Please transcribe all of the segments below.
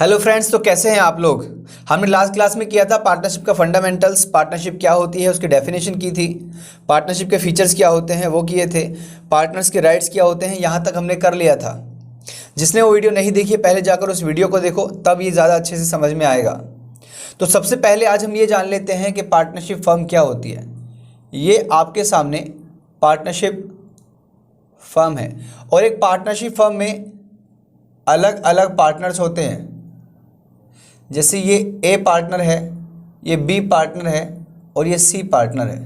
Hello friends, तो कैसे हैं आप लोग। हमने लास्ट क्लास में किया था पार्टनरशिप का फंडामेंटल्स, पार्टनरशिप क्या होती है उसकी डेफिनेशन की थी, पार्टनरशिप के फीचर्स क्या होते हैं वो किए थे, पार्टनर्स के राइट्स क्या होते हैं, यहाँ तक हमने कर लिया था। जिसने वो वीडियो नहीं देखी पहले जाकर उस वीडियो को देखो, तब ये ज़्यादा अच्छे से समझ में आएगा। तो सबसे पहले आज हम ये जान लेते हैं कि पार्टनरशिप फर्म क्या होती है। ये आपके सामने पार्टनरशिप फर्म है और एक पार्टनरशिप फर्म में अलग अलग पार्टनर्स होते हैं। जैसे ये ए पार्टनर है, ये बी पार्टनर है और ये सी पार्टनर है।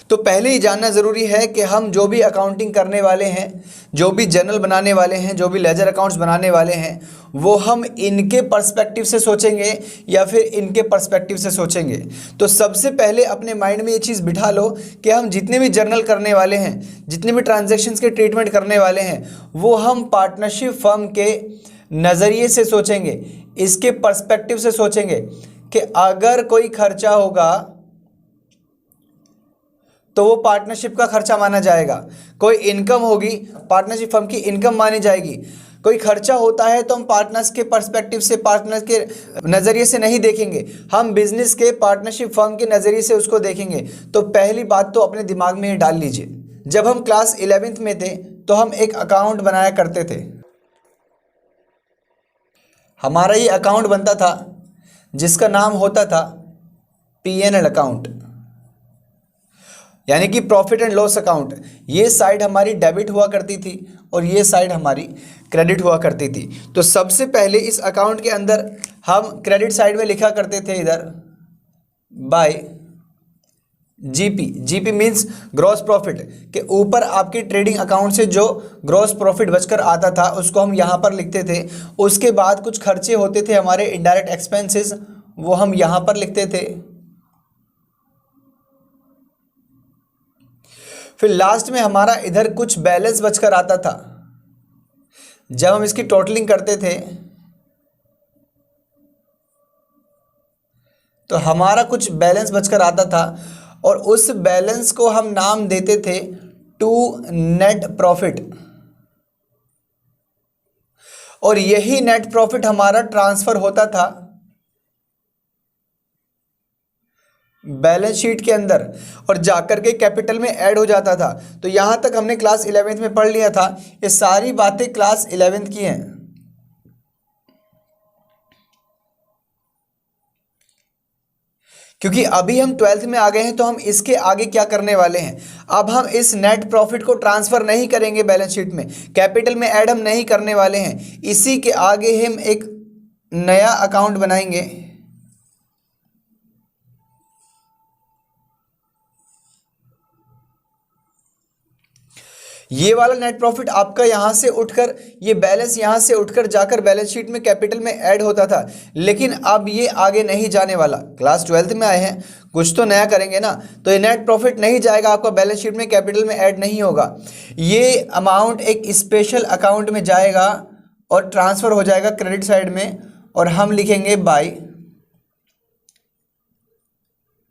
तो पहले ही जानना ज़रूरी है कि हम जो भी अकाउंटिंग करने वाले हैं, जो भी जर्नल बनाने वाले हैं, जो भी लेजर अकाउंट्स बनाने वाले हैं, वो हम इनके पर्सपेक्टिव से सोचेंगे या फिर इनके पर्सपेक्टिव से सोचेंगे। तो सबसे पहले अपने माइंड में ये चीज़ बिठा लो कि हम जितने भी जर्नल करने वाले हैं, जितने भी ट्रांजैक्शंस के ट्रीटमेंट करने वाले हैं, वो हम पार्टनरशिप फर्म के नज़रिए से सोचेंगे, इसके पर्सपेक्टिव से सोचेंगे कि अगर कोई खर्चा होगा तो वो पार्टनरशिप का खर्चा माना जाएगा। कोई इनकम होगी, पार्टनरशिप फर्म की इनकम मानी जाएगी। कोई खर्चा होता है तो हम पार्टनर्स के पर्सपेक्टिव से, पार्टनर्स के नज़रिए से नहीं देखेंगे, हम बिजनेस के पार्टनरशिप फर्म के नज़रिए से उसको देखेंगे। तो पहली बात तो अपने दिमाग में ये डाल लीजिए, जब हम क्लास 11th में थे तो हम एक अकाउंट बनाया करते थे। हमारा ये अकाउंट बनता था जिसका नाम होता था P&L अकाउंट, यानी कि प्रॉफिट एंड लॉस अकाउंट। ये साइड हमारी डेबिट हुआ करती थी और ये साइड हमारी क्रेडिट हुआ करती थी। तो सबसे पहले इस अकाउंट के अंदर हम क्रेडिट साइड में लिखा करते थे इधर bye GP. GP means gross profit, के ऊपर आपके ट्रेडिंग अकाउंट से जो ग्रॉस प्रॉफिट बचकर आता था उसको हम यहाँ पर लिखते थे। उसके बाद कुछ खर्चे होते थे हमारे इनडायरेक्ट एक्सपेंसेस, वो हम यहाँ पर लिखते थे। फिर लास्ट में हमारा इधर कुछ बैलेंस बचकर आता था। जब हम इसकी टोटलिंग करते थे तो हमारा कुछ बैलेंस बचकर आता था और उस बैलेंस को हम नाम देते थे टू नेट प्रॉफिट, और यही नेट प्रॉफिट हमारा ट्रांसफर होता था बैलेंस शीट के अंदर और जाकर के कैपिटल में ऐड हो जाता था। तो यहां तक हमने क्लास 11th में पढ़ लिया था। ये सारी बातें क्लास 11th की हैं। क्योंकि अभी हम 12th में आ गए हैं तो हम इसके आगे क्या करने वाले हैं। अब हम इस नेट प्रॉफिट को ट्रांसफर नहीं करेंगे बैलेंस शीट में, कैपिटल में ऐड हम नहीं करने वाले हैं। इसी के आगे हम एक नया अकाउंट बनाएंगे। ये वाला नेट प्रॉफिट आपका यहां से उठकर, ये बैलेंस यहां से उठकर जाकर बैलेंस शीट में कैपिटल में ऐड होता था, लेकिन अब ये आगे नहीं जाने वाला। क्लास 12th में आए हैं, कुछ तो नया करेंगे ना। तो ये नेट प्रॉफिट नहीं जाएगा आपका बैलेंस शीट में, कैपिटल में ऐड नहीं होगा। ये अमाउंट एक स्पेशल अकाउंट में जाएगा और ट्रांसफर हो जाएगा क्रेडिट साइड में, और हम लिखेंगे बाय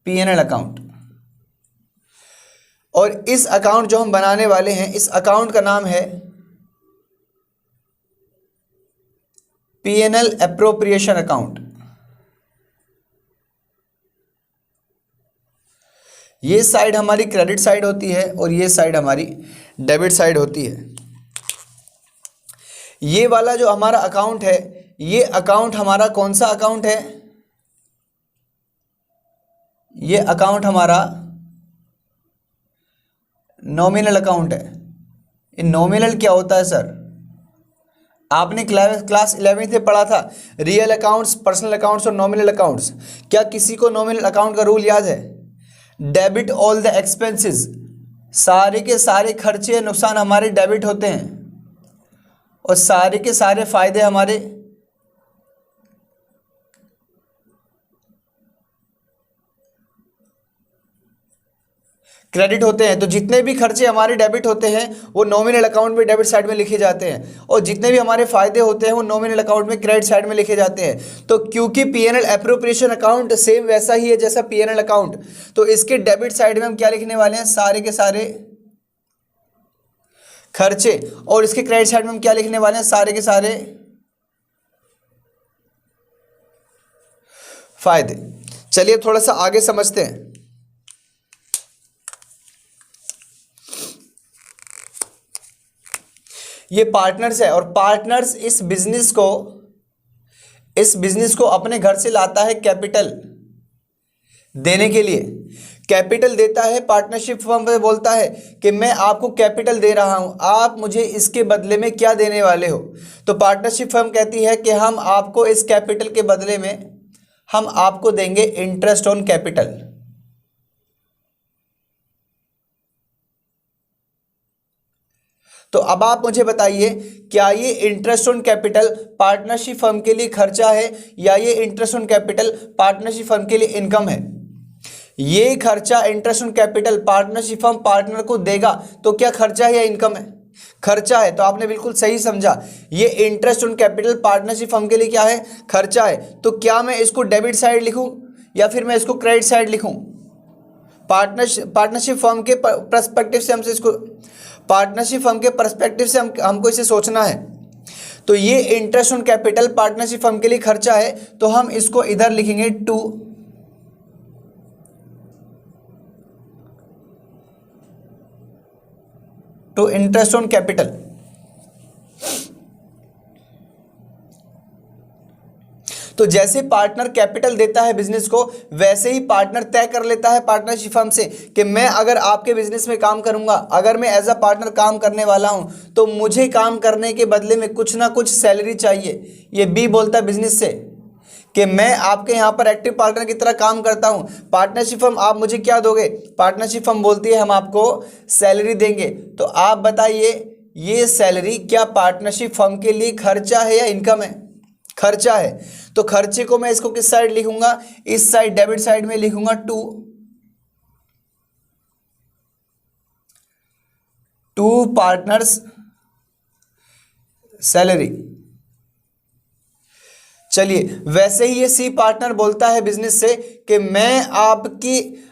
P&L अकाउंट। और इस अकाउंट जो हम बनाने वाले हैं, इस अकाउंट का नाम है P&L एप्रोप्रिएशन अकाउंट। ये साइड हमारी क्रेडिट साइड होती है और ये साइड हमारी डेबिट साइड होती है। ये वाला जो हमारा अकाउंट है, ये अकाउंट हमारा कौन सा अकाउंट है? ये अकाउंट हमारा नॉमिनल अकाउंट है। ये नॉमिनल क्या होता है सर? आपने क्लास 11th में पढ़ा था रियल अकाउंट्स, पर्सनल अकाउंट्स और नॉमिनल अकाउंट्स। क्या किसी को नॉमिनल अकाउंट का रूल याद है? डेबिट ऑल द एक्सपेंसेस, सारे के सारे खर्चे नुकसान हमारे डेबिट होते हैं और सारे के सारे फायदे हमारे क्रेडिट होते हैं। तो जितने भी खर्चे हमारे डेबिट होते हैं वो नॉमिनल अकाउंट में डेबिट साइड में लिखे जाते हैं, और जितने भी हमारे फायदे होते हैं वो नॉमिनल अकाउंट में क्रेडिट साइड में लिखे जाते हैं। तो क्योंकि P&L एप्रोप्रिएशन अकाउंट सेम वैसा ही है जैसा P&L अकाउंट, तो इसके डेबिट साइड में हम क्या लिखने वाले हैं? सारे के सारे खर्चे, और इसके क्रेडिट साइड में हम क्या लिखने वाले हैं? सारे के सारे फायदे। चलिए थोड़ा सा आगे समझते हैं। ये पार्टनर्स है और पार्टनर्स इस बिजनेस को अपने घर से लाता है कैपिटल देने के लिए। कैपिटल देता है, पार्टनरशिप फर्म पे बोलता है कि मैं आपको कैपिटल दे रहा हूं, आप मुझे इसके बदले में क्या देने वाले हो। तो पार्टनरशिप फर्म कहती है कि हम आपको इस कैपिटल के बदले में हम आपको देंगे इंटरेस्ट ऑन कैपिटल। तो अब आप मुझे बताइए, क्या ये interest on capital partnership firm के लिए खर्चा है या ये interest on capital partnership firm के लिए इनकम है? ये खर्चा interest on capital partnership firm partner को देगा तो क्या खर्चा है या इनकम है? खर्चा है। तो आपने बिल्कुल सही समझा, ये interest on capital partnership firm के लिए क्या है? खर्चा है। तो क्या मैं इसको डेबिट साइड लिखूं या फिर मैं इसको क्रेडिट साइड लिखूं? पार्टनरशिप फर्म के पर्सपेक्टिव से हमसे इसको पार्टनरशिप फर्म के पर्सपेक्टिव से हमको इसे सोचना है। तो ये interest on capital partnership firm के लिए खर्चा है, तो हम इसको इधर लिखेंगे टू इंटरेस्ट ऑन कैपिटल। तो जैसे पार्टनर कैपिटल देता है बिजनेस को, वैसे ही पार्टनर तय कर लेता है पार्टनरशिप फर्म से कि मैं अगर आपके बिजनेस में काम करूंगा, अगर मैं एज अ पार्टनर काम करने वाला हूं, तो मुझे काम करने के बदले में कुछ ना कुछ सैलरी चाहिए। ये बी बोलता है बिजनेस से कि मैं आपके यहाँ पर एक्टिव पार्टनर की तरह काम करता हूँ, पार्टनरशिप फर्म आप मुझे क्या दोगे? पार्टनरशिप फर्म बोलती है हम आपको सैलरी देंगे। तो आप बताइए, ये सैलरी क्या पार्टनरशिप फर्म के लिए खर्चा है या इनकम है? खर्चा है। तो खर्चे को मैं इसको किस साइड लिखूंगा? इस साइड डेबिट साइड में लिखूंगा टू पार्टनर्स सैलरी। चलिए, वैसे ही ये सी पार्टनर बोलता है बिजनेस से कि मैं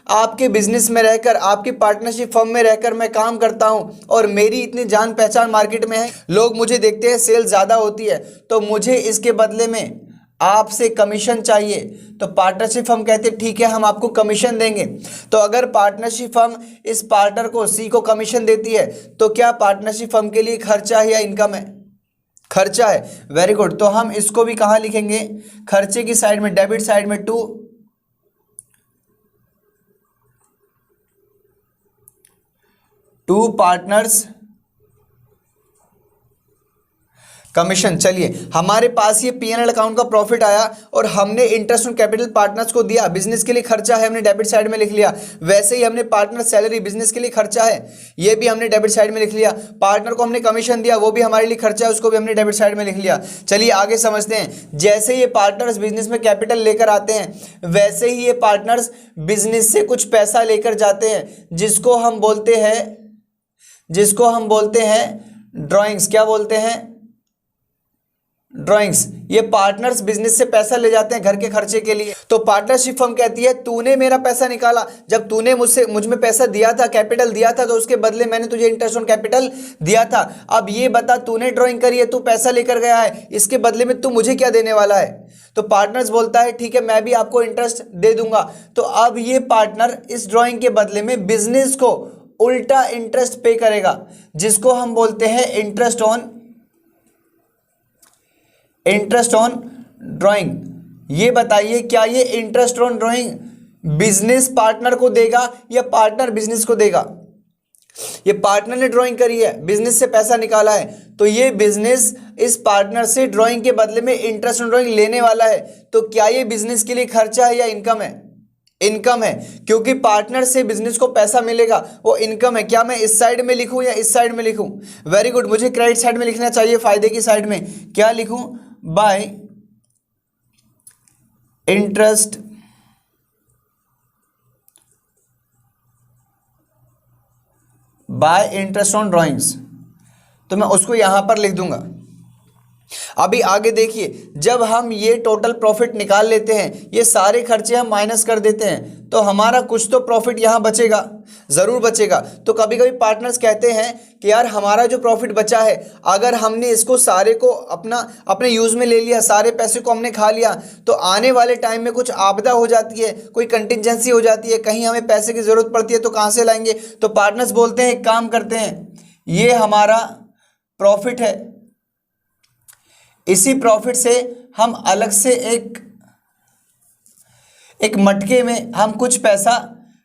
आपके बिजनेस में रहकर, आपकी पार्टनरशिप फर्म में रहकर मैं काम करता हूं और मेरी इतनी जान पहचान मार्केट में है, लोग मुझे देखते हैं, सेल ज़्यादा होती है, तो मुझे इसके बदले में आपसे कमीशन चाहिए। तो पार्टनरशिप फर्म कहते हैं ठीक है, हम आपको कमीशन देंगे। तो अगर पार्टनरशिप फर्म इस पार्टनर को सी को कमीशन देती है, तो क्या पार्टनरशिप फर्म के लिए खर्चा है या इनकम है? खर्चा है। Very good. तो हम इसको भी कहां लिखेंगे? खर्चे की साइड में, डेबिट साइड में टू पार्टनर्स कमीशन। चलिए, हमारे पास ये P&L अकाउंट का प्रॉफिट आया और हमने इंटरेस्ट ऑन कैपिटल पार्टनर्स को दिया, बिजनेस के लिए खर्चा है, हमने डेबिट साइड में लिख लिया। वैसे ही हमने पार्टनर सैलरी बिजनेस के लिए खर्चा है, ये भी हमने डेबिट साइड में लिख लिया। पार्टनर को हमने कमीशन दिया, वो भी हमारे लिए खर्चा है, उसको भी हमने डेबिट साइड में लिख लिया। चलिए आगे समझते हैं। जैसे ये पार्टनर्स बिजनेस में कैपिटल लेकर आते हैं, वैसे ही ये पार्टनर्स बिजनेस से कुछ पैसा लेकर जाते हैं, जिसको हम बोलते हैं ड्रॉइंग्स। क्या बोलते हैं? ड्राइंग्स। ये पार्टनर्स बिजनेस से पैसा ले जाते हैं घर के खर्चे के लिए। तो पार्टनरशिप फर्म कहती है तूने मेरा पैसा निकाला, जब तूने मुझ में पैसा दिया था, कैपिटल दिया था, तो उसके बदले मैंने तुझे इंटरेस्ट ऑन कैपिटल दिया था। अब ये बता, तूने ड्राइंग करी है, तू पैसा लेकर गया है, इसके बदले में तू मुझे क्या देने वाला है? तो पार्टनर्स बोलता है ठीक है, मैं भी आपको इंटरेस्ट दे दूंगा। तो अब ये पार्टनर इस ड्राइंग के बदले में बिजनेस को उल्टा इंटरेस्ट पे करेगा, जिसको हम बोलते हैं इंटरेस्ट ऑन ड्राइंग। ये बताइए, क्या ये interest on drawing business partner को देगा या पार्टनर बिजनेस को देगा? ये पार्टनर ने ड्राइंग करी है, बिजनेस से पैसा निकाला है, तो ये बिजनेस इस पार्टनर से ड्राइंग के बदले में इंटरेस्ट ऑन ड्राइंग लेने वाला है। तो क्या ये बिजनेस के लिए खर्चा है या इनकम है? इनकम है, क्योंकि पार्टनर से बिजनेस को पैसा मिलेगा, वो इनकम है। क्या मैं इस साइड में लिखूं या इस साइड में लिखूं? वेरी गुड, मुझे क्रेडिट साइड में लिखना चाहिए, फायदे की साइड में। क्या लिखूं? Bye interest on drawings. तो मैं उसको यहां पर लिख दूंगा। अभी आगे देखिए, जब हम ये टोटल प्रॉफिट निकाल लेते हैं, ये सारे खर्चे हम माइनस कर देते हैं, तो हमारा कुछ तो प्रॉफिट यहाँ बचेगा, ज़रूर बचेगा। तो कभी कभी पार्टनर्स कहते हैं कि यार हमारा जो प्रॉफिट बचा है, अगर हमने इसको सारे को अपने यूज़ में ले लिया, सारे पैसे को हमने खा लिया, तो आने वाले टाइम में कुछ आपदा हो जाती है, कोई कंटिजेंसी हो जाती है, कहीं हमें पैसे की ज़रूरत पड़ती है, तो कहाँ से लाएंगे। तो पार्टनर्स बोलते हैं एक काम करते हैं, ये हमारा प्रॉफिट है, इसी प्रॉफिट से हम अलग से एक मटके में हम कुछ पैसा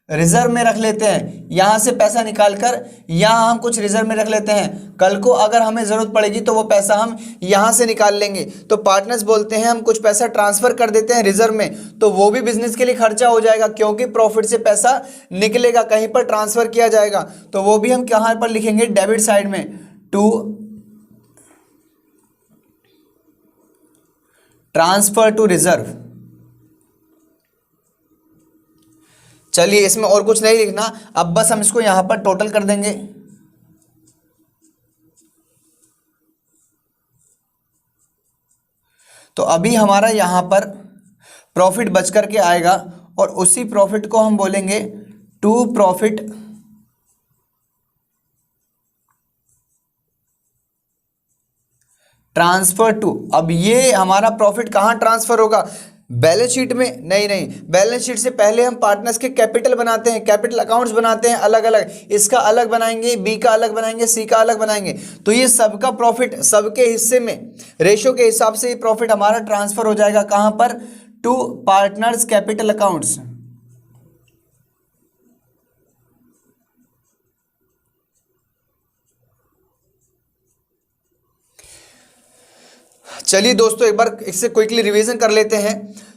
रिजर्व में रख लेते हैं, यहाँ से पैसा निकालकर यहाँ हम कुछ रिजर्व में रख लेते हैं, कल को अगर हमें ज़रूरत पड़ेगी तो वो पैसा हम यहाँ से निकाल लेंगे। तो पार्टनर्स बोलते हैं हम कुछ पैसा ट्रांसफ़र कर देते हैं रिजर्व में, तो वो भी बिजनेस के लिए खर्चा हो जाएगा, क्योंकि प्रॉफिट से पैसा निकलेगा, कहीं पर ट्रांसफ़र किया जाएगा, तो वो भी हम कहाँ पर लिखेंगे, डेबिट साइड में, टू ट्रांसफर टू रिजर्व। चलिए इसमें और कुछ नहीं लिखना, अब बस हम इसको यहां पर टोटल कर देंगे। तो अभी हमारा यहां पर प्रॉफिट बच करके आएगा, और उसी प्रॉफिट को हम बोलेंगे टू प्रॉफिट ट्रांसफर टू। अब ये हमारा प्रॉफिट कहाँ ट्रांसफर होगा, बैलेंस शीट में? नहीं, बैलेंस शीट से पहले हम पार्टनर्स के कैपिटल बनाते हैं, कैपिटल अकाउंट्स बनाते हैं अलग अलग, इसका अलग बनाएंगे, बी का अलग बनाएंगे, सी का अलग बनाएंगे, तो ये सबका प्रॉफिट सबके हिस्से में रेशो के हिसाब से ये प्रॉफिट हमारा ट्रांसफर हो जाएगा, कहाँ पर, टू पार्टनर्स कैपिटल अकाउंट्स। चलिए दोस्तों एक बार इससे क्विकली रिवीजन कर लेते हैं।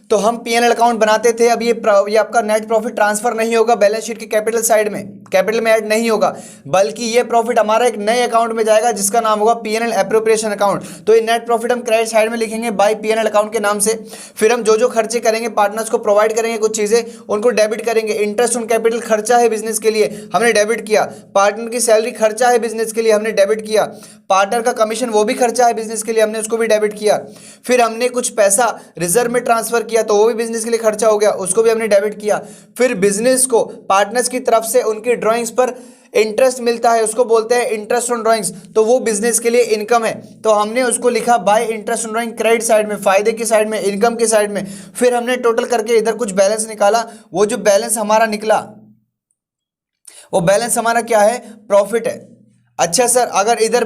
तो हम P&L अकाउंट बनाते थे, अब ये आपका नेट प्रॉफिट ट्रांसफर नहीं होगा बैलेंस शीट के कैपिटल साइड में, कैपिटल में ऐड नहीं होगा, बल्कि ये प्रॉफिट हमारा एक नए अकाउंट में जाएगा जिसका नाम होगा P&L एप्रोप्रिएशन अकाउंट। तो ये नेट प्रॉफिट हम क्रेडिट साइड में लिखेंगे बाय P&L अकाउंट के नाम से। फिर हम जो खर्चे करेंगे, पार्टनर्स को प्रोवाइड करेंगे कुछ चीज़ें, उनको डेबिट करेंगे। इंटरेस्ट ऑन कैपिटल खर्चा है बिजनेस के लिए, हमने डेबिट किया। पार्टनर की सैलरी खर्चा है बिजनेस के लिए, हमने डेबिट किया। पार्टनर का कमीशन वो भी खर्चा है बिजनेस के लिए, हमने उसको भी डेबिट किया। फिर हमने कुछ पैसा रिजर्व में ट्रांसफर किया, तो वो भी बिजनेस के लिए खर्चा हो गया, उसको भी हमने डेबिट किया। फिर बिजनेस को पार्टनर्स की तरफ से उनकी ड्राइंग्स पर इंटरेस्ट मिलता है, उसको बोलते हैं इंटरेस्ट ऑन ड्राइंग्स, तो वो बिजनेस के लिए इनकम है, तो हमने उसको लिखा bye interest on drawing credit side में, फायदे की साइड में, इनकम की साइड में। फिर हमने टोटल करके इधर कुछ बैलेंस निकाला, वो जो बैलेंस हमारा निकला वो बैलेंस हमारा क्या है, प्रॉफिट है। अच्छा सर, अगर इधर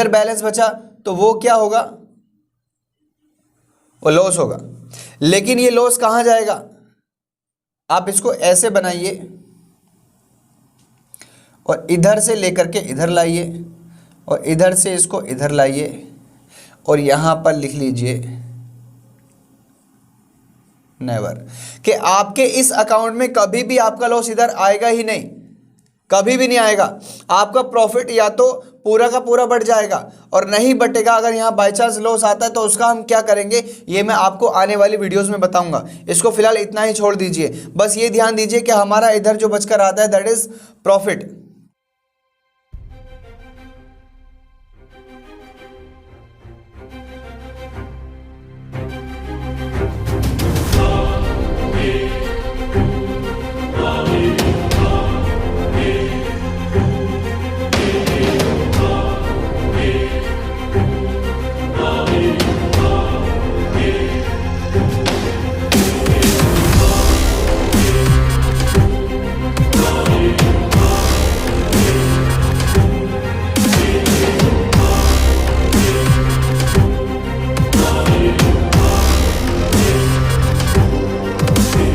बैलेंस बचा तो वो क्या होगा, वो लॉस होगा। लेकिन ये लॉस कहां जाएगा, आप इसको ऐसे बनाइए और इधर से लेकर के इधर लाइए, और इधर से इसको इधर लाइए, और यहां पर लिख लीजिए नेवर, कि आपके इस अकाउंट में कभी भी आपका लॉस इधर आएगा ही नहीं, कभी भी नहीं आएगा। आपका प्रॉफिट या तो पूरा का पूरा बढ़ जाएगा और नहीं बटेगा। अगर यहाँ बाई चांस लॉस आता है तो उसका हम क्या करेंगे, ये मैं आपको आने वाली वीडियोस में बताऊंगा। इसको फिलहाल इतना ही छोड़ दीजिए, बस ये ध्यान दीजिए कि हमारा इधर जो बचकर आता है दैट इज प्रॉफिट।